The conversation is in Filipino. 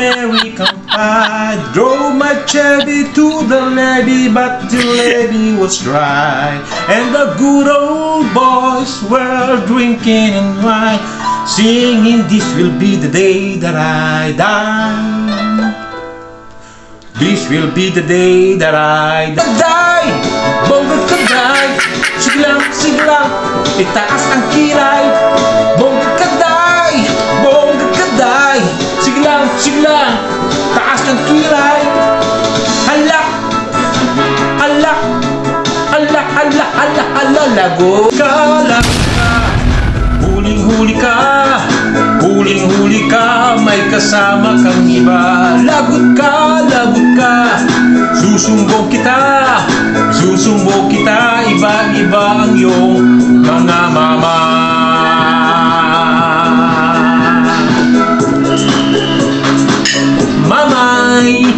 American Pie. Drove my Chevy to the levee, but the levee was dry, and the good old boys were drinking and wine, singing, "This will be the day that I die. This will be the day that I die. Bongga ka die. Sige lang, itaas ang kilay. Bongga ka die. Bongga ka die. Sige lang, taas ang kilay. Hala, lago ka lang ka. Huling-huli ka, may kasama kang iba. Lagot ka, susumbong kita, iba-iba ang iyong mga mama. Mamay,